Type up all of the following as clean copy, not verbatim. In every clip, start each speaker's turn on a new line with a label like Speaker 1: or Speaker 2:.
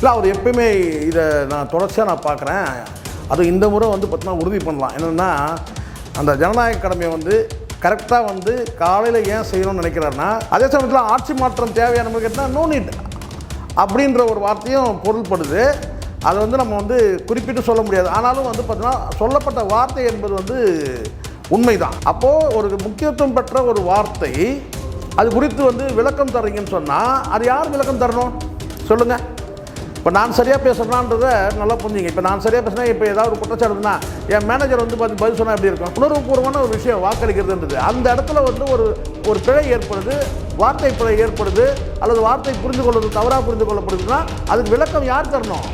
Speaker 1: இல்லை அவர் எப்பயுமே இதை நான் தொடர்ச்சியாக நான் பார்க்குறேன். அது இந்த முறை வந்து பார்த்தீங்கன்னா உறுதி பண்ணலாம். என்னென்னா அந்த ஜனநாயக கடமையை வந்து கரெக்டாக வந்து காலையில் ஏன் செய்யணும்னு நினைக்கிறாருன்னா, அதே சமயத்தில் ஆட்சி மாற்றம் தேவையான கேட்டால் நோ நீட் அப்படின்ற ஒரு வார்த்தையும் பொருள்படுது. அதை வந்து நம்ம வந்து குறிப்பிட்டு சொல்ல முடியாது. ஆனாலும் வந்து பார்த்தீங்கன்னா சொல்லப்பட்ட வார்த்தை என்பது வந்து உண்மைதான். அப்போது ஒரு முக்கியத்துவம் பெற்ற ஒரு வார்த்தை, அது குறித்து வந்து விளக்கம் தர்றீங்கன்னு சொன்னால் அது யார் விளக்கம் தரணும் சொல்லுங்கள்? இப்போ நான் சரியாக பேசுகிறேன்னான்றதை நல்லா புரிஞ்சுங்க. இப்போ நான் சரியாக பேசுனா இப்போ ஏதாவது ஒரு குற்றச்சாட்டுனா என் மேனேஜர் வந்து பார்த்து பதில் சொன்னால் எப்படி இருக்கும்? உணர்வுபூர்வமான ஒரு விஷயம் வாக்களிக்கிறதுன்றது அந்த இடத்துல வந்து ஒரு பிழை ஏற்படுது, வார்த்தை பிழை ஏற்படுது, அல்லது வார்த்தை புரிந்து கொள்வது தவறாக புரிந்து கொள்ளப்படுதுன்னா அதுக்கு விளக்கம் யார் தரணும்?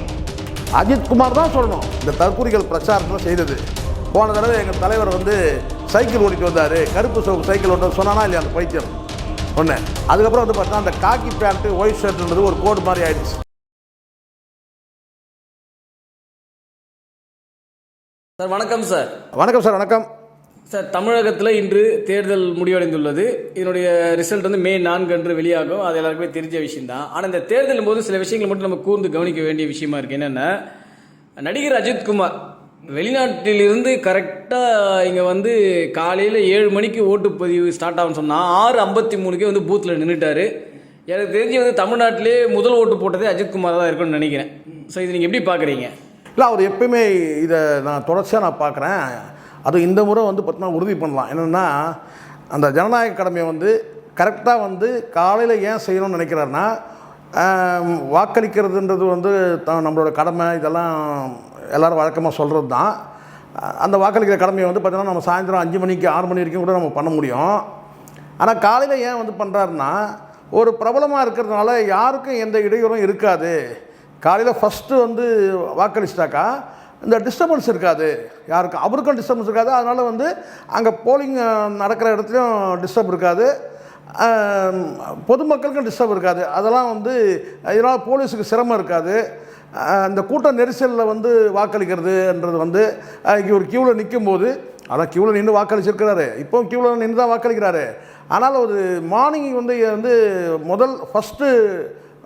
Speaker 1: அஜித்குமார் தான் சொல்லணும். இந்த தற்கூரிகள் பிரச்சாரத்தில் செய்தது. போன தடவை எங்கள் தலைவர் வந்து சைக்கிள் ஓடிட்டு வந்தார், கருப்பு சோப்பு சைக்கிள் ஓட்டு சொன்னானா இல்லையா அந்த பைத்தியம் ஒன்று. அதுக்கப்புறம் வந்து பார்த்தீங்கன்னா அந்த காக்கி பேண்ட்டு ஒயிட் ஷர்ட்ன்றது ஒரு கோடு மாதிரி ஆயிடுச்சு.
Speaker 2: சார் வணக்கம் சார்.
Speaker 1: வணக்கம் சார். வணக்கம்
Speaker 2: சார். தமிழகத்தில் இன்று தேர்தல் முடிவடைந்துள்ளது. இதனுடைய ரிசல்ட் வந்து May 4 அன்று வெளியாகும். அது எல்லாருக்குமே தெரிஞ்ச விஷயம் தான். ஆனால் இந்த தேர்தலும் போது சில விஷயங்கள் மட்டும் நம்ம கூர்ந்து கவனிக்க வேண்டிய விஷயமா இருக்குது. என்னென்னா, நடிகர் அஜித்குமார் வெளிநாட்டிலிருந்து கரெக்டாக இங்கே வந்து காலையில் 7 மணிக்கு ஓட்டுப்பதிவு ஸ்டார்ட் ஆகும்னு சொன்னால் 6:53 வந்து பூத்தில் நின்றுட்டார். எனக்கு தெரிஞ்சு வந்து தமிழ்நாட்டிலே முதல் ஓட்டு போட்டதே அஜித்குமார் தான் இருக்குன்னு நினைக்கிறேன். ஸோ இது நீங்கள் எப்படி பார்க்குறீங்க?
Speaker 1: இல்லை அவர் எப்பயுமே இதை நான் தொடர்ச்சியாக நான் பார்க்குறேன். அது இந்த முறை வந்து பார்த்தீங்கன்னா உறுதி பண்ணலாம். என்னென்னா அந்த ஜனநாயக கடமையை வந்து கரெக்டாக வந்து காலையில் ஏன் செய்யணும்னு நினைக்கிறாருன்னா, வாக்களிக்கிறதுன்றது வந்து நம்மளோட கடமை, இதெல்லாம் எல்லோரும் வழக்கமாக சொல்கிறது தான். அந்த வாக்களிக்கிற கடமையை வந்து பார்த்திங்கன்னா நம்ம சாயந்தரம் 5 மணிக்கு 6 மணி வரைக்கும் கூட நம்ம பண்ண முடியும். ஆனால் காலையில் ஏன் வந்து பண்ணுறாருன்னா, ஒரு பிரபலமாக இருக்கிறதுனால யாருக்கும் எந்த இடையூறும் இருக்காது. காலையில் ஃபஸ்ட்டு வந்து வாக்களிச்சிட்டாக்கா இந்த டிஸ்டர்பன்ஸ் இருக்காது, யாருக்கும் அவருக்கும் டிஸ்டர்பன்ஸ் இருக்காது. அதனால் வந்து அங்கே போலிங் நடக்கிற இடத்துலையும் டிஸ்டர்ப் இருக்காது, பொதுமக்களுக்கும் டிஸ்டர்ப் இருக்காது. அதெல்லாம் வந்து இதனால் போலீஸுக்கு சிரமம் இருக்காது. இந்த கூட்ட நெரிசலில் வந்து வாக்களிக்கிறதுன்றது வந்து ஒரு க்யூவில் நிற்கும்போது, அதான் க்யூவில் நின்று வாக்களிச்சிருக்கிறாரு, இப்போ க்யூவில் நின்று தான் வாக்களிக்கிறாரு. ஆனால் ஒரு மார்னிங் வந்து ஃபஸ்ட்டு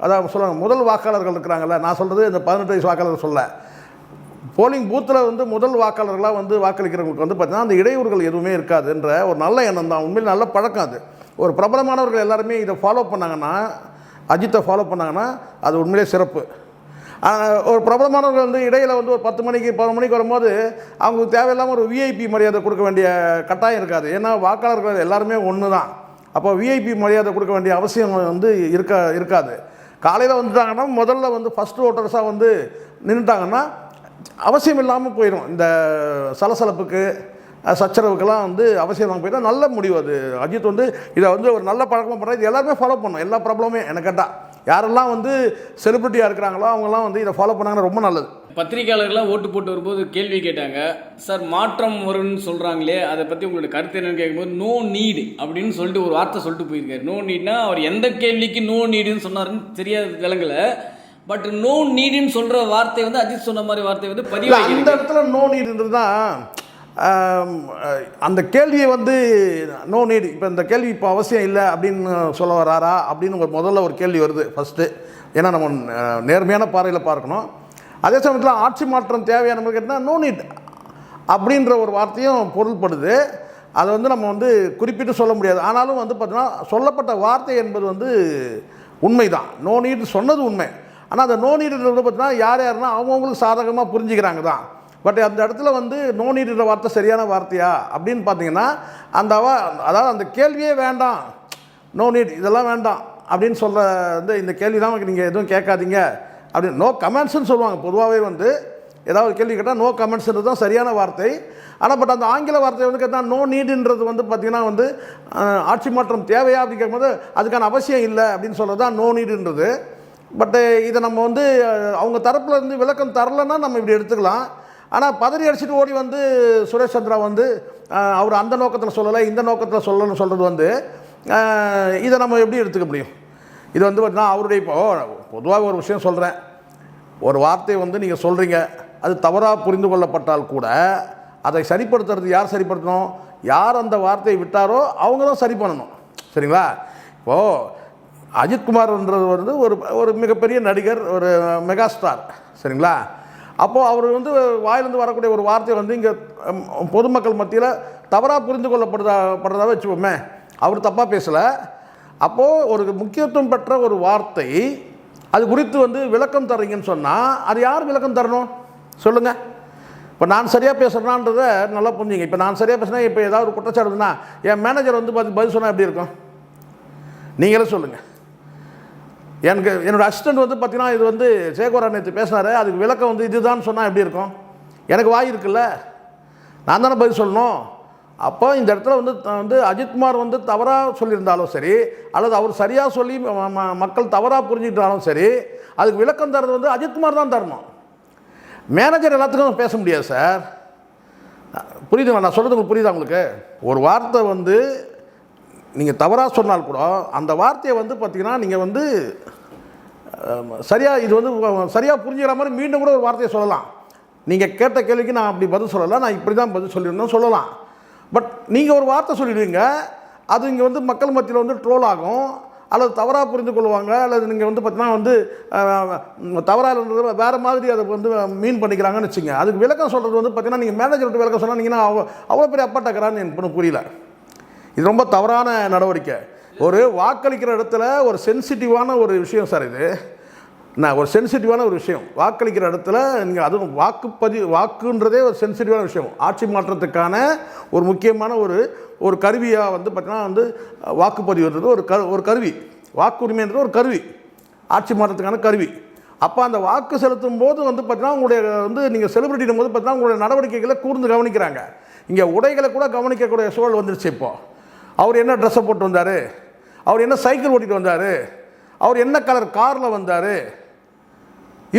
Speaker 1: அதான் சொல்லுவாங்க, முதல் வாக்காளர்கள் இருக்கிறாங்கல்ல, நான் சொல்கிறது இந்த 18 வயசு வாக்காளர்கள் சொல்ல, போலிங் பூத்தில் வந்து முதல் வாக்காளர்களாக வந்து வாக்களிக்கிறவங்களுக்கு வந்து பார்த்திங்கன்னா அந்த இடையூறுகள் எதுவுமே இருக்காதுன்ற ஒரு நல்ல எண்ணம் தான். உண்மையில் நல்ல பழக்கம் அது. ஒரு பிரபலமானவர்கள் எல்லாருமே இதை ஃபாலோ பண்ணாங்கன்னா, அஜித்தை ஃபாலோ பண்ணாங்கன்னா அது உண்மையிலே சிறப்பு. ஒரு பிரபலமானவர்கள் வந்து இடையில் வந்து ஒரு 10 மணிக்கு 11 மணிக்கு வரும்போது அவங்களுக்கு தேவையில்லாமல் ஒரு விஐபி மரியாதை கொடுக்க வேண்டிய கட்டாயம் இருக்காது. ஏன்னா வாக்காளர்கள் எல்லாருமே ஒன்று தான். அப்போ விஐபி மரியாதை கொடுக்க வேண்டிய அவசியம் வந்து இருக்காது. காலையில் வந்துட்டாங்கன்னா முதல்ல வந்து ஃபஸ்ட்டு ஓட்டர்ஸாக வந்து நின்றுட்டாங்கன்னா அவசியம் இல்லாமல் போயிடும். இந்த சலசலப்புக்கு சச்சரவுக்கெல்லாம் வந்து அவசியம் இல்லாமல் போயிடும். நல்ல முடிவு அது. அஜித் வந்து இதை வந்து ஒரு நல்ல பழக்கமாக பண்ணுறது. இது எல்லாருமே ஃபாலோ பண்ணணும். எல்லா ப்ராப்ளமே எனக்கு கேட்டால் யாரெல்லாம் வந்து செலிப்ரிட்டியாக இருக்கிறாங்களோ அவங்கெல்லாம் வந்து இதை ஃபாலோ பண்ணாங்கன்னா ரொம்ப நல்லது.
Speaker 2: பத்திரிகையாளர்கள்லாம் ஓட்டு போட்டு வரும்போது கேள்வி கேட்டாங்க, சார் மாற்றம் வரும்னு சொல்கிறாங்களே, அதை பற்றி உங்களோட கருத்து என்னன்னு கேட்கும்போது நோ நீடு அப்படின்னு சொல்லிட்டு ஒரு வார்த்தை சொல்லிட்டு போயிருக்காரு. நோ நீட்னா அவர் எந்த கேள்விக்கு நோ நீடுன்னு சொன்னாருன்னு தெரியாது, விளங்கலை. பட் நோ நீடுன்னு சொல்கிற வார்த்தை வந்து அஜித் சொன்ன மாதிரி வார்த்தை வந்து பதிவு
Speaker 1: இந்த இடத்துல நோ நீடுன்றது தான் அந்த கேள்வியை வந்து நோ நீடு. இப்போ இந்த கேள்வி இப்போ அவசியம் இல்லை அப்படின்னு சொல்ல வராரா அப்படின்னு முதல்ல ஒரு கேள்வி வருது ஃபஸ்ட்டு. ஏன்னா நம்ம நேர்மையான பார்வையில் பார்க்கணும். அதே சமயத்தில் ஆட்சி மாற்றம் தேவையான கேட்டால் நோ நீட் அப்படின்ற ஒரு வார்த்தையும் பொருள்படுது. அதை வந்து நம்ம வந்து குறிப்பிட்டு சொல்ல முடியாது. ஆனாலும் வந்து பார்த்தீங்கன்னா சொல்லப்பட்ட வார்த்தை என்பது வந்து உண்மை தான். நோ நீட் சொன்னது உண்மை. ஆனால் அந்த நோ நீடுன்றது பார்த்தீங்கன்னா யாருன்னா அவங்கவுங்களுக்கு சாதகமாக புரிஞ்சுக்கிறாங்க தான். பட் அந்த இடத்துல வந்து நோ நீடுன்ற வார்த்தை சரியான வார்த்தையா அப்படின்னு பார்த்தீங்கன்னா அதாவது அந்த கேள்வியே வேண்டாம், நோ நீட் இதெல்லாம் வேண்டாம் அப்படின்னு சொல்ல வந்து இந்த கேள்வி தான் நீங்கள் எதுவும் கேட்காதீங்க அப்படின்னு நோ கமெண்ட்ஸ்ன்னு சொல்லுவாங்க. பொதுவாகவே வந்து ஏதாவது கேள்வி கேட்டால் நோ கமெண்ட்ஸ்ன்றது தான் சரியான வார்த்தை. ஆனால் பட் அந்த ஆங்கில வார்த்தை வந்து கேட்டால் நோ நீடுன்றது வந்து பார்த்திங்கன்னா வந்து ஆட்சி மாற்றம் தேவையா அப்படின்னு கேட்கும்போது அதுக்கான அவசியம் இல்லை அப்படின்னு சொல்கிறது தான் நோ நீடுன்றது. பட்டு இதை நம்ம வந்து அவங்க தரப்பில் இருந்து விளக்கம் தரலைன்னா நம்ம இப்படி எடுத்துக்கலாம். ஆனால் பதறி அடிச்சுட்டு ஓடி வந்து சுரேஷ் சந்திரா வந்து அவர் அந்த நோக்கத்தில் சொல்லலை இந்த நோக்கத்தில் சொல்லணும்னு சொல்கிறது வந்து இதை நம்ம எப்படி எடுத்துக்க முடியும்? இது வந்து நான் அவருடைய இப்போ பொதுவாக ஒரு விஷயம் சொல்கிறேன். ஒரு வார்த்தை வந்து நீங்கள் சொல்கிறீங்க, அது தவறாக புரிந்து கொள்ளப்பட்டால் கூட அதை சரிப்படுத்துறது யார் சரிப்படுத்தணும்? யார் அந்த வார்த்தையை விட்டாரோ அவங்க தான் சரி பண்ணணும். சரிங்களா? இப்போது அஜித்குமார்ன்றது வந்து ஒரு ஒரு மிகப்பெரிய நடிகர், ஒரு மெகா ஸ்டார், சரிங்களா? அப்போது அவர் வந்து வாயிலிருந்து வரக்கூடிய ஒரு வார்த்தை வந்து இங்கே பொதுமக்கள் மத்தியில் தவறாக புரிந்து கொள்ளப்படுறதாக வச்சுப்போமே. அவர் தப்பாக பேசலை. அப்போது ஒரு முக்கியத்துவம் பெற்ற ஒரு வார்த்தை, அது குறித்து வந்து விளக்கம் தர்றீங்கன்னு சொன்னால் அது யார் விளக்கம் தரணும் சொல்லுங்கள்? இப்போ நான் சரியாக பேசுகிறேன்னான்றதை நல்லா புரிஞ்சுங்க. இப்போ நான் சரியாக பேசுனா, இப்போ ஏதாவது ஒரு குற்றச்சாட்டுனா என் மேனேஜர் வந்து பதில் சொன்னால் எப்படி இருக்கும்? நீங்களே சொல்லுங்கள். என்னோடய அசிஸ்டண்ட் வந்து பார்த்தீங்கன்னா, இது வந்து சேகோரா நேற்று பேசினார், அதுக்கு விளக்கம் வந்து இதுதான் சொன்னால் எப்படி இருக்கும்? எனக்கு வாய் இருக்குல்ல, நான் தானே பதில் சொல்லணும். அப்போ இந்த இடத்துல வந்து அஜித்குமார் வந்து தவறாக சொல்லியிருந்தாலும் சரி, அல்லது அவர் சரியாக சொல்லி மக்கள் தவறாக புரிஞ்சுக்கிட்டாலும் சரி, அதுக்கு விளக்கம் தர்றது வந்து அஜித்குமார் தான் தரணும். மேனேஜர் எல்லாத்துக்கும் பேச முடியாது சார். புரியுதுங்களா நான் சொல்கிறது? உங்களுக்கு புரியுதா உங்களுக்கு? ஒரு வார்த்தை வந்து நீங்கள் தவறாக சொன்னால் கூட அந்த வார்த்தையை வந்து பார்த்தீங்கன்னா நீங்கள் வந்து சரியாக, இது வந்து சரியாக புரிஞ்சுக்கிற மாதிரி மீண்டும் கூட ஒரு வார்த்தையை சொல்லலாம். நீங்கள் கேட்ட கேள்விக்கு நான் அப்படி பதில் சொல்லலை, நான் இப்படி தான் பதில் சொல்லியிருந்தேன் சொல்லலாம். பட் நீங்கள் ஒரு வார்த்தை சொல்லிடுவீங்க, அது இங்கே வந்து மக்கள் மத்தியில் வந்து ட்ரோல் ஆகும், அல்லது தவறாக புரிந்து கொள்வாங்க, அல்லது நீங்கள் வந்து பார்த்தீங்கன்னா வந்து தவறாக வேறு மாதிரி அதை வந்து மீன் பண்ணிக்கிறாங்கன்னு வச்சுங்க. அதுக்கு விளக்கம் சொல்கிறது வந்து பார்த்தீங்கன்னா நீங்கள் மேனேஜர்கிட்ட விளக்கம் சொன்னால் நீங்கள் அவ்வளோ பெரிய அப்பாட்டக்கிறான்னு எனக்கு புரியல. இது ரொம்ப தவறான நடவடிக்கை. ஒரு வாக்களிக்கிற இடத்துல ஒரு சென்சிட்டிவான ஒரு விஷயம் சார் இது. நான் ஒரு சென்சிட்டிவான ஒரு விஷயம். வாக்களிக்கிற இடத்துல நீங்கள் அதுவும் வாக்குன்றதே ஒரு சென்சிட்டிவான விஷயம். ஆட்சி மாற்றத்துக்கான ஒரு முக்கியமான ஒரு கருவியாக வந்து பார்த்தீங்கன்னா வந்து வாக்குப்பதிவுன்றது ஒரு கருவி. வாக்குரிமைன்றது ஒரு கருவி, ஆட்சி மாற்றத்துக்கான கருவி. அப்போ அந்த வாக்கு செலுத்தும் போது வந்து பார்த்தீங்கன்னா உங்களுடைய வந்து நீங்கள் செலிபிரிட்டிடும் போது பார்த்தீங்கன்னா உங்களுடைய நடவடிக்கைகளை கூர்ந்து கவனிக்கிறாங்க. இங்கே உடைகளை கூட கவனிக்கக்கூடிய சூழல் வந்துருச்சு. இப்போது அவர் என்ன ட்ரெஸ்ஸை போட்டு வந்தார், அவர் என்ன சைக்கிள் ஓட்டிகிட்டு வந்தார், அவர் என்ன கலர் காரில் வந்தார்,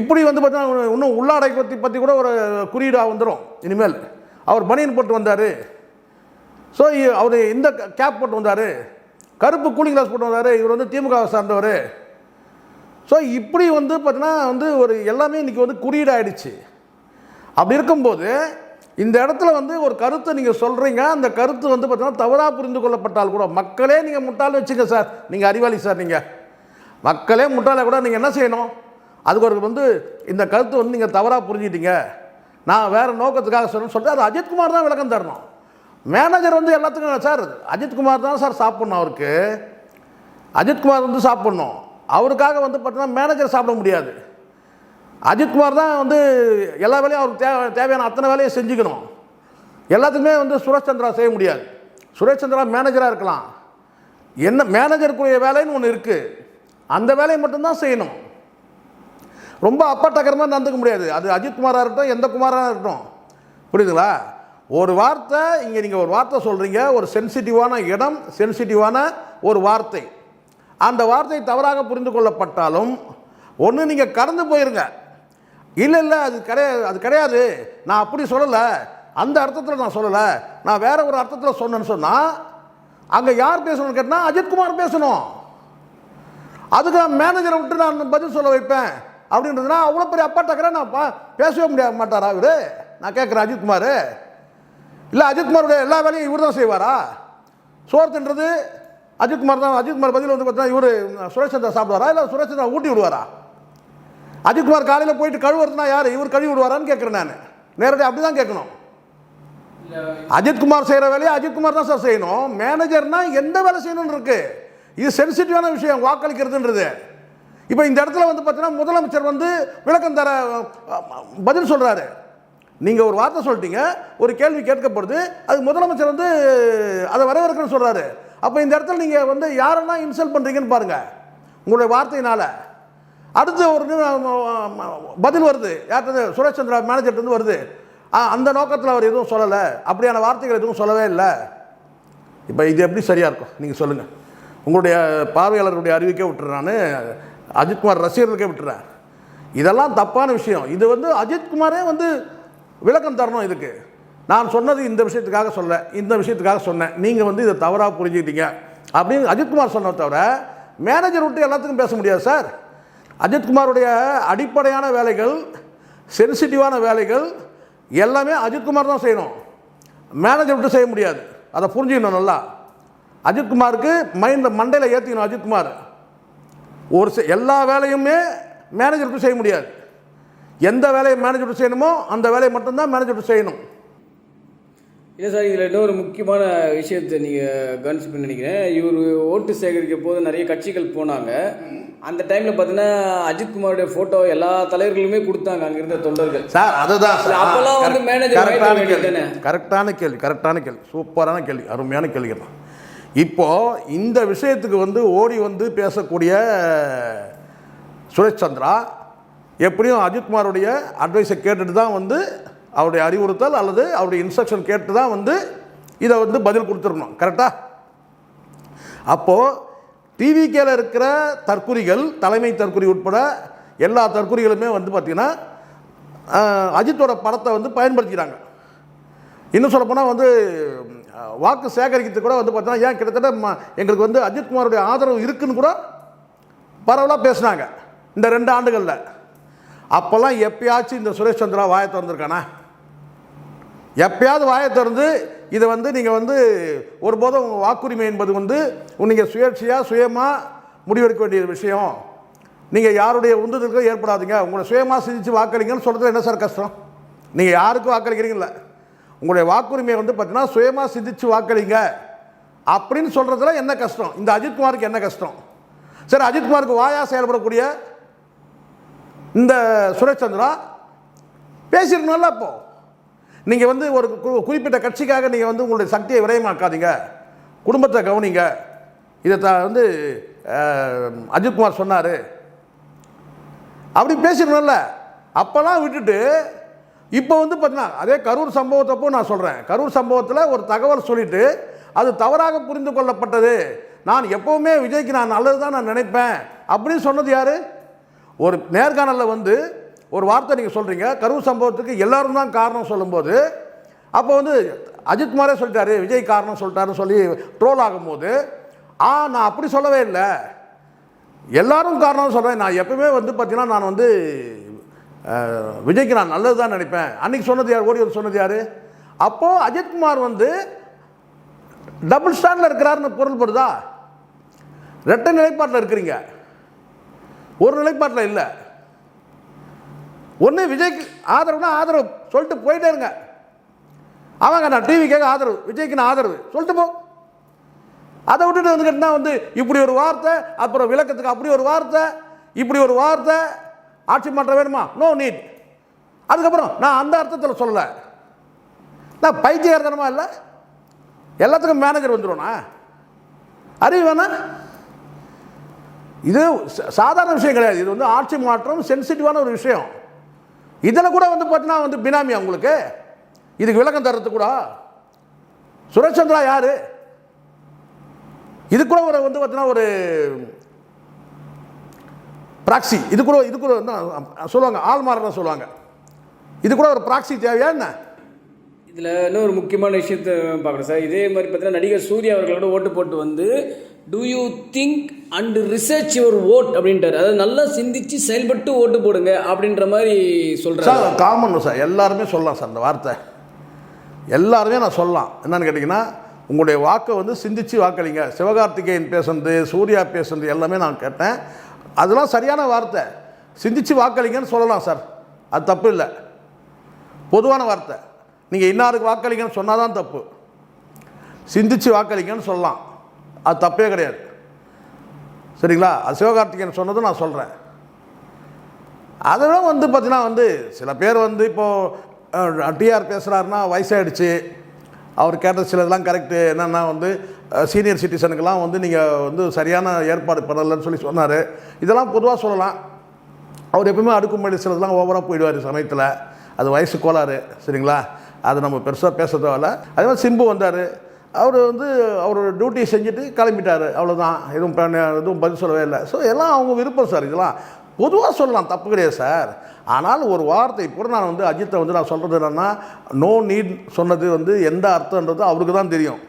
Speaker 1: இப்படி வந்து பார்த்தீங்கன்னா இன்னும் உள்ளாடை பற்றி கூட ஒரு குறியீடாக வந்துடும் இனிமேல். அவர் பனியன் போட்டு வந்தார், ஸோ அவர் இந்த கேப் போட்டு வந்தார், கருப்பு கூலிங் கிளாஸ் போட்டு வந்தார், இவர் வந்து திமுக சார்ந்தவர். ஸோ இப்படி வந்து பார்த்தீங்கன்னா வந்து ஒரு எல்லாமே இன்றைக்கி வந்து குறியீடாகிடுச்சு. அப்படி இருக்கும்போது இந்த இடத்துல வந்து ஒரு கருத்தை நீங்கள் சொல்கிறீங்க, அந்த கருத்து வந்து பார்த்தீங்கன்னா தவறாக புரிந்து கொள்ளப்பட்டால் கூட மக்களே நீங்கள் முட்டாள் வச்சுங்க சார், நீங்கள் அறிவாளி சார், நீங்கள் மக்களே முட்டாளை கூட நீங்கள் என்ன செய்யணும்? அதுக்கு ஒரு வந்து இந்த கருத்து வந்து நீங்கள் தவறாக புரிஞ்சிட்டீங்க, நான் வேறு நோக்கத்துக்காக சொல்லணும்னு சொல்லிட்டு அது அஜித்குமார் தான் விளக்கம் தரணும். மேனேஜர் வந்து எல்லாத்துக்கும் சார் அஜித்குமார் தான் சார் சாப்பிட்ணும், அவருக்கு அஜித்குமார் வந்து சாப்பிட்ணும், அவருக்காக வந்து பார்த்தீங்கன்னா மேனேஜர் சாப்பிட முடியாது. அஜித்குமார் தான் வந்து எல்லா வேலையும் அவருக்கு தேவையான அத்தனை வேலையை செஞ்சுக்கணும். எல்லாத்துக்குமே வந்து சுரேஷ் சந்திரா செய்ய முடியாது. சுரேஷ் சந்திரா மேனேஜராக இருக்கலாம், என்ன மேனேஜருக்குரிய வேலைன்னு ஒன்று இருக்குது, அந்த வேலையை மட்டும்தான் செய்யணும். ரொம்ப அப்பாட்டக்கரமாக நடந்துக்க முடியாது. அது அஜித்குமாராக இருக்கட்டும், எந்த குமாராக இருக்கட்டும், புரியுதுங்களா? ஒரு வார்த்தை இங்கே நீங்கள் ஒரு வார்த்தை சொல்கிறீங்க, ஒரு சென்சிட்டிவான இடம், சென்சிட்டிவான ஒரு வார்த்தை, அந்த வார்த்தை தவறாக புரிந்து கொள்ளப்பட்டாலும் ஒன்று நீங்கள் கடந்து போயிருங்க. இல்லை அது கிடையாது, நான் அப்படி சொல்லலை, அந்த அர்த்தத்தில் நான் சொல்லலை, நான் வேற ஒரு அர்த்தத்தில் சொன்னேன்னு சொன்னால் அங்கே யார் பேசணும்னு கேட்டால் அஜித்குமார் பேசணும். அதுக்கு நான் மேனேஜரை விட்டு நான் பதில் சொல்ல வைப்பேன் அப்படின்றதுனா அவ்வளோ பெரிய அப்பாட்டக்கிறேன் நான் பேசவே முடிய மாட்டாரா இவர்? நான் கேட்குறேன், அஜித்குமார் இல்லை அஜித்குமாருடைய எல்லா வேலையும் இவர் தான் செய்வாரா? சோர்த்துன்றது அஜித்குமார் தான். அஜித்குமார் பதில் வந்து பார்த்தீங்கன்னா இவர் சுரேஷ் சந்திரா சாப்பிடுவாரா, இல்லை சுரேஷ் சந்திரா ஊட்டி விடுவாரா? அஜித்குமார் காலையில் போயிட்டு கழுவுறதுனா யார்? இவர் கழுவி விடுவாரான்னு கேட்குறேன் நான். நேரடியாக அப்படி தான் கேட்கணும். அஜித்குமார் செய்கிற வேலையை அஜித்குமார் தான் சார் செய்யணும். மேனேஜர்னா எந்த வேலை செய்யணும்னு இருக்கு. இது சென்சிட்டிவான விஷயம் வாக்களிக்கிறதுன்றது. இப்போ இந்த இடத்துல வந்து பார்த்தீங்கன்னா முதலமைச்சர் வந்து விளக்கம் தர பதில் சொல்கிறாரு. நீங்கள் ஒரு வார்த்தை சொல்லிட்டீங்க, ஒரு கேள்வி கேட்கப்படுது, அது முதலமைச்சர் வந்து அதை வரவேற்கணும்னு சொல்கிறாரு. அப்போ இந்த இடத்துல நீங்கள் வந்து யாரெல்லாம் இன்சல்ட் பண்ணுறீங்கன்னு பாருங்கள் உங்களுடைய வார்த்தையினால். அடுத்து ஒரு பதில் வருது, யார்கிட்ட? சுரேஷ் சந்திரா மேனேஜர்கிட்ட வருது. அந்த நோக்கத்தில் அவர் எதுவும் சொல்லலை, அப்படியான வார்த்தைகள் எதுவும் சொல்லவே இல்லை. இப்போ இது எப்படி சரியாக இருக்கும் நீங்கள் சொல்லுங்கள்? உங்களுடைய பார்வையாளர்களுடைய அறிவிக்கே விட்டுறேன், நான் அஜித்குமார் ரசிகர்களுக்கே விட்டுறேன். இதெல்லாம் தப்பான விஷயம். இது வந்து அஜித்குமாரே வந்து விளக்கம் தரணும் இதுக்கு. நான் சொன்னது இந்த விஷயத்துக்காக சொல்ல, இந்த விஷயத்துக்காக சொன்னேன், நீங்கள் வந்து இதை தவறாக புரிஞ்சுக்கிட்டீங்க அப்படின்னு அஜித்குமார் சொன்ன தவிர மேனேஜர் விட்டு எல்லாத்துக்கும் பேச முடியாது சார். அஜித்குமாருடைய அடிப்படையான வேலைகள், சென்சிட்டிவான வேலைகள் எல்லாமே அஜித்குமார் தான் செய்யணும், மேனேஜர் விட்டு செய்ய முடியாது. அதை புரிஞ்சுக்கணும் நல்லா. அஜித்குமாருக்கு மண்டையில் ஏற்றிக்கணும் அஜித்குமார். எல்லா வேலையுமே மேனேஜருக்கு செய்ய முடியாது. எந்த வேலையை மேனேஜர் செய்யணுமோ அந்த வேலையை மட்டும்தான் மேனேஜர் செய்யணும்.
Speaker 2: இல்லை சார், இதில் இன்னொரு முக்கியமான விஷயத்தை நீங்கள் கவனிச்சுன்னு நினைக்கிறேன். இவர் ஓட்டு சேகரிக்க போது நிறைய கட்சிகள் போனாங்க. அந்த டைமில் பார்த்தீங்கன்னா அஜித்குமாருடைய ஃபோட்டோ எல்லா தலைவர்களுமே கொடுத்தாங்க அங்கே இருந்த தொண்டர்கள்.
Speaker 1: சார் அதுதான்
Speaker 2: அப்போல்லாம் வந்து மேனேஜர்
Speaker 1: கரெக்டான கேள்வி, சூப்பரான கேள்வி, அருமையான கேள்வி தான். இப்போது இந்த விஷயத்துக்கு வந்து ஓடி வந்து பேசக்கூடிய சுரேஷ் சந்திரா எப்படியும் அஜித்குமாருடைய அட்வைஸை கேட்டுட்டு தான் வந்து அவருடைய அறிவுறுத்தல் அல்லது அவருடைய இன்ஸ்ட்ரக்ஷன் கேட்டு தான் வந்து இதை வந்து பதில் கொடுத்துருக்கணும். கரெக்டாக? அப்போது டிவிகேல இருக்கிற தற்குறிகள், தலைமை தற்குறி உட்பட எல்லா தற்குறிகளுமே வந்து பார்த்திங்கன்னா அஜித்தோட படத்தை வந்து பயன்படுத்திக்கிறாங்க. இன்னும் சொல்லப்போனால் வந்து வாக்கு சேகரிக்கிறதுக்கு கூட வந்து பார்த்தீங்கன்னா ஏன் கிட்டத்தட்ட எங்களுக்கு வந்து அஜித்குமாருடைய ஆதரவு இருக்குன்னு கூட பரவலாக பேசுனாங்க இந்த 2 ஆண்டுகளில். அப்போல்லாம் எப்பயாச்சும் இந்த சுரேஷ் சந்திரா வாயை திறந்துருக்கானா? எப்பயாவது வாயை திறந்து இதை வந்து நீங்கள் வந்து ஒருபோதும் வாக்குரிமை என்பது வந்து நீங்கள் சுயமாக முடிவெடுக்க வேண்டிய விஷயம். நீங்கள் யாருடைய உந்துதலுக்கும் ஏற்படாதீங்க, உங்களை சுயமாக சிந்திச்சு வாக்களிங்கன்னு சொல்கிறதுல என்ன சார் கஷ்டம்? நீங்கள் யாருக்கும் வாக்களிக்கிறீங்கள, உங்களுடைய வாக்குரிமையை வந்து பார்த்தீங்கன்னா சுயமாக சிந்திச்சு வாக்களிங்க அப்படின்னு சொல்கிறதுல என்ன கஷ்டம்? இந்த அஜித்குமாருக்கு என்ன கஷ்டம்? சரி, அஜித்குமாருக்கு வாயாக செயல்படக்கூடிய இந்த சுரேஷ் சந்திரா பேசியிருக்கணும்ல. அப்போது நீங்கள் வந்து ஒரு குறிப்பிட்ட கட்சிக்காக நீங்கள் வந்து உங்களுடைய சக்தியை விரயமாக்காதீங்க, குடும்பத்தை கவனிங்க, இதை வந்து அஜித்குமார் சொன்னார் அப்படி பேசிடணும்ல. அப்போல்லாம் விட்டுட்டு இப்போ வந்து பார்த்தீங்கன்னா அதே கரூர் சம்பவத்தப்போ நான் சொல்கிறேன், கரூர் சம்பவத்தில் ஒரு தகவல் சொல்லிவிட்டு அது தவறாக புரிந்து கொள்ளப்பட்டது, நான் எப்போவுமே விஜய்க்கு நான் நல்லது தான் நான் நினைப்பேன் அப்படின்னு சொன்னது யார்? ஒரு நேர்காணலில் வந்து ஒரு வார்த்தை நீங்கள் சொல்கிறீங்க, கரூர் சம்பவத்துக்கு எல்லாரும் தான் காரணம் சொல்லும்போது அப்போ வந்து அஜித்குமாரே சொல்லிட்டாரு விஜய் காரணம் சொல்லிட்டாருன்னு சொல்லி ட்ரோல் ஆகும்போது நான் அப்படி சொல்லவே இல்லை, எல்லாரும் காரணம் சொல்கிறேன், நான் எப்பவுமே வந்து பார்த்தீங்கன்னா நான் வந்து விஜய்க்கு நான் நல்லது தான் நினைப்பேன் அன்றைக்கி சொன்னது யார்? ஓடி வந்து சொன்னது யார்? அப்போது அஜித்குமார் வந்து டபுள் ஸ்டாண்டில் இருக்கிறாருன்னு பொருள்படுதா? 2 நிலைப்பாட்டில் இருக்கிறீங்க, ஒரு நிலைப்பாட்டில் இல்லை. ஒன்று விஜய்க்கு ஆதரவுனா ஆதரவு சொல்லிட்டு போயிட்டே இருங்க, அவங்க நான் டிவிக்காக ஆதரவு, விஜய்க்கு நான் ஆதரவு சொல்லிட்டு போ. அதை விட்டுட்டு வந்துக்கிட்டுனா வந்து இப்படி ஒரு வார்த்தை, அப்புறம் விளக்கத்துக்கு அப்படி ஒரு வார்த்தை, இப்படி ஒரு வார்த்தை, ஆட்சி மாற்றம் வேணுமா? No need. அதுக்கப்புறம் நான் அந்த அர்த்தத்தில் சொல்லலை, நான் பைத்தியகாரத்தனமா இல்லை, எல்லாத்துக்கும் மேனேஜர் வந்துடும்னா அறிவு வேணா? இது சாதாரண விஷயம் கிடையாது, இது வந்து ஆட்சி மாற்றம் சென்சிட்டிவான ஒரு விஷயம். இதில் கூட வந்து பார்த்தீங்கன்னா வந்து பினாமியா உங்களுக்கு இதுக்கு விளக்கம் தர்றது கூட சுரேஷ் சந்திரா யார்? இது கூட ஒரு வந்து பார்த்தீங்கன்னா ஒரு ப்ராக்சி, இது கூட சொல்லுவாங்க, ஆள்மாறன்னு சொல்லுவாங்க, இது கூட ஒரு ப்ராக்சி தேவையா என்ன?
Speaker 2: இதில் இன்னும் ஒரு முக்கியமான விஷயத்தை பார்க்குறேன் சார். இதே மாதிரி பார்த்தீங்கன்னா நடிகர் சூர்யா அவர்களோட ஓட்டு போட்டு வந்து do you think and research your vote அப்படின்றார். அதாவது நல்லா சிந்திச்சு செயல்பட்டு ஓட்டு போடுங்க அப்படின்ற மாதிரி சொல்கிறார்
Speaker 1: சார். காமன் சார், எல்லாருமே சொல்லலாம் சார் அந்த வார்த்தை, எல்லாருமே நான் சொல்லலாம். என்னன்னு கேட்டிங்கன்னா உங்களுடைய வாக்கை வந்து சிந்திச்சு வாக்களிங்க. சிவகார்த்திகேயன் பேசுனது, சூர்யா பேசுனது எல்லாமே நான் கேட்டேன், அதெல்லாம் சரியான வார்த்தை. சிந்திச்சு வாக்களிங்கன்னு சொல்லலாம் சார், அது தப்பு இல்லை, பொதுவான வார்த்தை. நீங்கள் இன்னாருக்கு வாக்களிங்கன்னு சொன்னால் தான் தப்பு, சிந்திச்சு வாக்களிங்கன்னு சொல்லலாம், அது தப்பே கிடையாது. சரிங்களா? அது சிவகார்த்திகேயன் சொன்னதும் நான் சொல்கிறேன். அதெல்லாம் வந்து பார்த்தீங்கன்னா வந்து சில பேர் வந்து இப்போது டிஆர் பேசுகிறாருன்னா வயசாகிடுச்சு, அவர் கேட்ட சிலதெல்லாம் கரெக்டு, என்னென்னா வந்து சீனியர் சிட்டிசனுக்கெல்லாம் வந்து நீங்கள் வந்து சரியான ஏற்பாடு பண்ணலைன்னு சொல்லி சொன்னார். இதெல்லாம் பொதுவாக சொல்லலாம். அவர் எப்பவுமே அடுக்கும்படி சிலதெல்லாம் ஓவராக போயிடுவார் சமயத்தில், அது வயசு கோளாறு. சரிங்களா? அது நம்ம பெருசாக பேச தேவையில்ல. அதே மாதிரி சிம்பு வந்தார், அவர் வந்து அவரோட டியூட்டியை செஞ்சுட்டு கிளம்பிட்டார், அவ்வளோதான். எதுவும் பதில் சொல்லவே இல்லை. ஸோ எல்லாம் அவங்க விருப்பம் சார், இதெல்லாம் பொதுவாக சொல்லலாம், தப்பு கிடையாது சார். ஆனால் ஒரு வார்த்தை கூட நான் வந்து அஜித்தை வந்து நான் சொல்கிறது என்னென்னா நோ நீட் சொன்னது வந்து எந்த அர்த்தன்றது அவருக்கு தான் தெரியும்.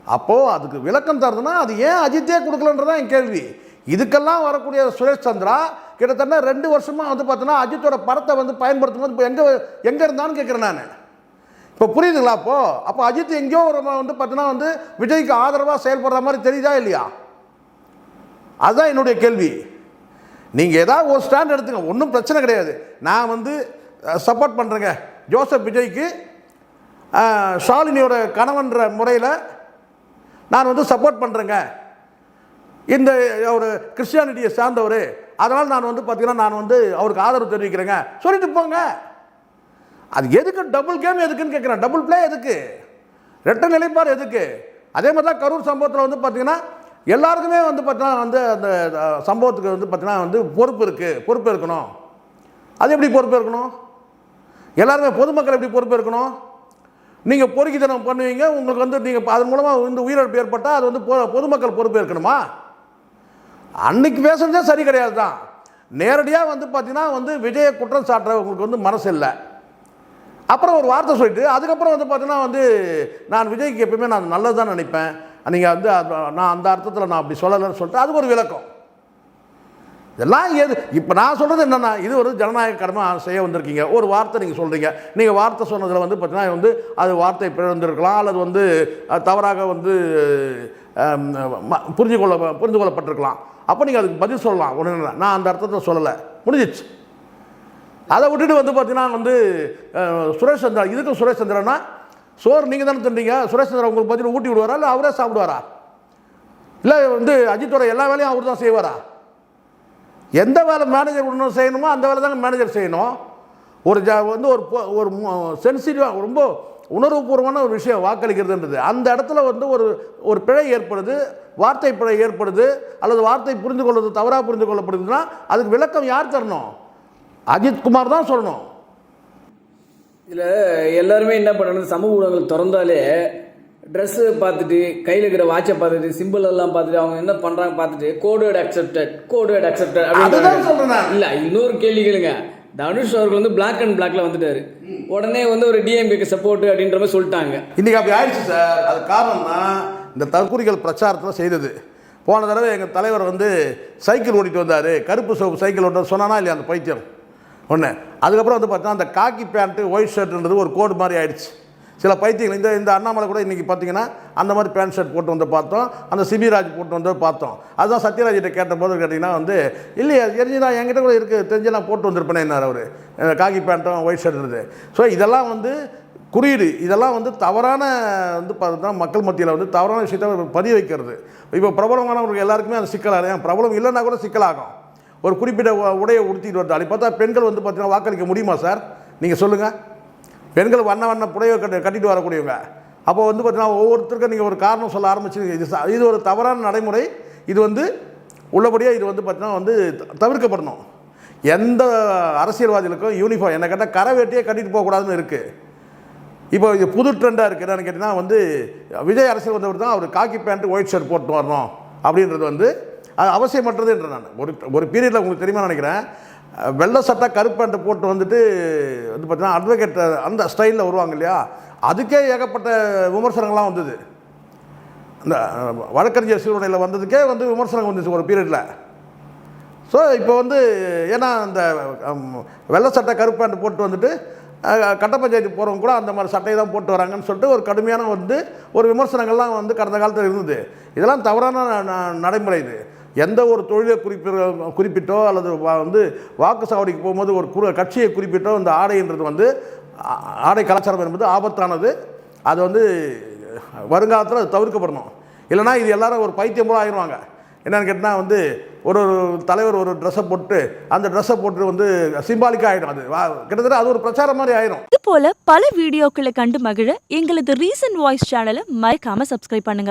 Speaker 1: அப்போது அதுக்கு விளக்கம் தரதுன்னா அது ஏன் அஜித்தே கொடுக்கலன்றதான் என் கேள்வி. இதுக்கெல்லாம் வரக்கூடிய சுரேஷ் சந்திரா கிட்டத்தட்ட 2 வருஷமாக வந்து பார்த்தோன்னா அஜித்தோட படத்தை வந்து பயன்படுத்தும் போது இப்போ எங்கே இருந்தான்னு கேட்குறேன் நான். இப்போ புரியுதுங்களா? அப்போ அஜித் எங்கேயோ ஒரு வந்து பார்த்தீங்கன்னா வந்து விஜய்க்கு ஆதரவாக செயல்படுற மாதிரி தெரியுதா இல்லையா? அதுதான் என்னுடைய கேள்வி. நீங்கள் ஏதாவது ஒரு ஸ்டாண்ட் எடுத்துங்க, ஒன்றும் பிரச்சனை கிடையாது. நான் வந்து சப்போர்ட் பண்ணுறேங்க ஜோசப் விஜய்க்கு, ஷாலினியோட கணவன்ற முறையில் நான் வந்து சப்போர்ட் பண்ணுறேங்க, இந்த ஒரு கிறிஸ்டியானிட்டியை சார்ந்தவர், அதனால் நான் வந்து பார்த்தீங்கன்னா நான் வந்து அவருக்கு ஆதரவு தெரிவிக்கிறேங்க சொல்லிட்டு போங்க. அது எதுக்கு டபுள் கேம் எதுக்குன்னு கேட்குறேன், டபுள் பிளே எதுக்கு, ரெட்டை நிலைப்பாடு எதுக்கு? அதே மாதிரி தான் கரூர் சம்பவத்தில் வந்து பார்த்தீங்கன்னா எல்லாருக்குமே வந்து பார்த்தீங்கன்னா வந்து அந்த சம்பவத்துக்கு வந்து பார்த்தீங்கன்னா வந்து பொறுப்பு இருக்கணும். அது எப்படி பொறுப்பு இருக்கணும்? எல்லாருமே பொதுமக்கள் எப்படி பொறுப்பு இருக்கணும்? நீங்கள் பொறுக்கித்தனம் பண்ணுவீங்க, உங்களுக்கு வந்து நீங்கள் அதன் மூலமாக வந்து உயிரிழப்பு ஏற்பட்டால் அது வந்து பொதுமக்கள் பொறுப்பு இருக்கணுமா? அன்னைக்கு பேசுறதே சரி கிடையாது தான். நேரடியாக வந்து பார்த்தீங்கன்னா வந்து விஜயை குற்றம் சாட்டுற உங்களுக்கு வந்து மனசு இல்லை. அப்புறம் ஒரு வார்த்தை சொல்லிட்டு அதுக்கப்புறம் வந்து பார்த்தீங்கன்னா வந்து நான் விஜய்க்கு எப்பவுமே நான் நல்லது தான் நினைப்பேன், நீங்கள் வந்து நான் அந்த அர்த்தத்தில் நான் அப்படி சொல்லலைன்னு சொல்லிட்டு அது ஒரு விளக்கம். இதெல்லாம் எது? இப்போ நான் சொல்கிறது என்னென்னா, இது ஒரு ஜனநாயக கடமை செய்ய வந்திருக்கீங்க. ஒரு வார்த்தை நீங்கள் சொல்கிறீங்க, நீங்கள் வார்த்தை சொன்னதில் வந்து பார்த்தீங்கன்னா வந்து அது வார்த்தை பிறந்திருக்கலாம், அல்லது வந்து தவறாக வந்து புரிந்து கொள்ளப்பட்டிருக்கலாம். அப்போ நீங்கள் அதுக்கு பதில் சொல்லலாம். ஒன்று நான் அந்த அர்த்தத்தை சொல்லலை, முடிஞ்சிச்சு. அதை விட்டுட்டு வந்து பார்த்தீங்கன்னா வந்து சுரேஷ் சந்திரா, இதுக்கு சுரேஷ் சந்திரனா சோறு நீங்கள் தானே தந்தீங்க, சுரேஷ் சந்திரா உங்களுக்கு பதில் ஊட்டி விடுவாரா, இல்லை அவரே சாப்பிடுவாரா, இல்லை வந்து அஜித்தோட எல்லா வேலையும் அவர் தான் செய்வாரா? எந்த வேலை மேனேஜர் ஒன்று செய்யணுமோ அந்த வேலை தாங்க மேனேஜர் செய்யணும். ஒரு வந்து ஒரு சென்சிட்டிவாக ரொம்ப உணர்வுபூர்வமான ஒரு விஷயம் வாக்களிக்கிறதுன்றது, அந்த இடத்துல வந்து ஒரு பிழை ஏற்படுது, வார்த்தை பிழை ஏற்படுது, அல்லது வார்த்தை புரிந்து கொள்வது தவறாக புரிந்து கொள்ளப்படுதுன்னா அதுக்கு விளக்கம் யார் தரணும்? அஜித்குமார் தான் சொல்லணும்.
Speaker 2: இதில் எல்லாருமே என்ன பண்ணணும், சமூக ஊடகங்கள் திறந்தாலே ட்ரெஸ்ஸு பார்த்துட்டு, கையில் இருக்கிற வாட்சை பார்த்துட்டு, சிம்பிள் எல்லாம் பார்த்துட்டு, அவங்க என்ன பண்ணுறாங்க பார்த்துட்டு கோட் அக்செப்டட் அப்படின்னு இல்லை. இன்னொரு கேள்வி கேளுங்க, தனுஷ் அவர்கள் வந்து பிளாக் அண்ட் பிளாக்ல வந்துட்டாரு, உடனே வந்து ஒரு டிஎம்கேக்கு சப்போர்ட் அப்படின்ற மாதிரி சொல்லிட்டாங்க.
Speaker 1: இன்னைக்கு அப்படி ஆயிடுச்சு சார். அது காரணம்னா இந்த தற்கொலைகள் பிரச்சாரத்தில் செய்தது. போன தடவை எங்கள் தலைவர் வந்து சைக்கிள் ஓட்டிட்டு வந்தார், கருப்பு சோப்பு சைக்கிள் ஓட்ட சொன்னானா இல்லையா அந்த பைத்தியம் ஒன்று. அதுக்கப்புறம் வந்து பார்த்தீங்கன்னா அந்த காக்கி பேண்ட்டு ஒயிட் ஷர்ட்ன்றது ஒரு கோடு மாதிரி ஆயிடுச்சு. சில பைத்தியங்கள் இந்த அண்ணாமலை கூட இன்றைக்கி பார்த்தீங்கன்னா அந்த மாதிரி பேண்ட் ஷர்ட் போட்டு வந்து பார்த்தோம், அந்த சிபிராஜ் போட்டு வந்து பார்த்தோம். அதுதான் சத்யராஜ்கிட்ட கேட்டபோது கேட்டிங்கன்னா வந்து இல்லையா தெரிஞ்சுனா என்கிட்ட கூட இருக்குது, தெரிஞ்சு நான் போட்டு வந்திருப்பேனே என்னார் அவர், காக்கி பேண்ட்டும் ஒயிட் ஷர்ட் இருந்தது. ஸோ இதெல்லாம் வந்து குறியீடு, இதெல்லாம் வந்து தவறான வந்து பார்த்தா மக்கள் மத்தியில் வந்து தவறான விஷயத்தை பதிய வைக்கிறது. இப்போ பிரபலமானவங்களுக்கு எல்லாருக்குமே அந்த சிக்கலாக, ஏன் பிரபலம் இல்லைன்னா கூட சிக்கலாகும். ஒரு குறிப்பிட்ட உடையை உடுத்திட்டு வந்தால் அப்படி பார்த்தா பெண்கள் வந்து பார்த்தீங்கன்னா வாக்களிக்க முடியுமா சார்? நீங்கள் சொல்லுங்கள். பெண்கள் வண்ண புடவை கட்டிட்டு வரக்கூடியவங்க. அப்போ வந்து பார்த்தீங்கன்னா ஒவ்வொருத்தருக்கும் நீங்கள் ஒரு காரணம் சொல்ல ஆரம்பிச்சு, இது ஒரு தவறான நடைமுறை. இது வந்து உள்ளபடியாக இது வந்து பார்த்தீங்கன்னா வந்து தவிர்க்கப்படணும். எந்த அரசியல்வாதிகளுக்கும் யூனிஃபார்ம் என்ன கேட்டால் கரை வேட்டியே கட்டிட்டு போகக்கூடாதுன்னு இருக்குது. இப்போ இது புது ட்ரெண்டாக இருக்குது. என்னென்னு கேட்டிங்கன்னா வந்து விஜய் அரசியல் வந்தவர் தான் அவர் காக்கி பேண்ட்டு ஒயிட் ஷர்ட் போட்டு வரணும் அப்படின்றது வந்து அது அவசியமற்றது என்று நான் ஒரு பீரியடில் உங்களுக்கு தெரியுமா நினைக்கிறேன், வெள்ளை சட்டை கருப்பு பேண்ட்டு போட்டு வந்துட்டு வந்து பார்த்தீங்கன்னா அட்வொகேட் அந்த ஸ்டைலில் வருவாங்க இல்லையா, அதுக்கே ஏகப்பட்ட விமர்சனங்கள்லாம் வந்தது. அந்த வழக்கறிஞர் சீருடையில் வந்ததுக்கே வந்து விமர்சனம் வந்துச்சு ஒரு பீரியடில். ஸோ இப்போ வந்து ஏன்னா அந்த வெள்ளை சட்டை கருப்பு பேண்ட் போட்டு வந்துட்டு கட்ட பஞ்சாயத்து போகிறவங்க கூட அந்த மாதிரி சட்டையை தான் போட்டு வராங்கன்னு சொல்லிட்டு ஒரு கடுமையான வந்து ஒரு விமர்சனங்கள்லாம் வந்து கடந்த காலத்தில் இருந்தது. இதெல்லாம் தவறான நடைமுறை. இது எந்த ஒரு தொழிலை குறிப்பிட்டோ அல்லது வந்து வாக்குச்சாவடிக்கு போகும்போது ஒரு கட்சியை குறிப்பிட்டோ இந்த ஆடைன்றது வந்து ஆடை கலாச்சாரம் என்பது ஆபத்தானது. அது வந்து வருங்காலத்தில் அது தவிர்க்கப்படணும். இல்லைனா இது எல்லாரும் ஒரு பைத்தியம் போல ஆயிடுவாங்க. என்னென்னு கேட்டால் வந்து ஒரு தலைவர் ஒரு ட்ரெஸ்ஸை போட்டு அந்த ட்ரெஸ்ஸை போட்டு வந்து சிம்பாலிக்காக ஆகிடும். அது கிட்டத்தட்ட அது ஒரு பிரச்சாரம் மாதிரி ஆயிடும்.
Speaker 3: இது போல பல வீடியோக்களை கண்டு மகிழ எங்களது ரீசன்ட் வாய்ஸ் சேனலை மறக்காம சப்ஸ்கிரைப் பண்ணுங்க.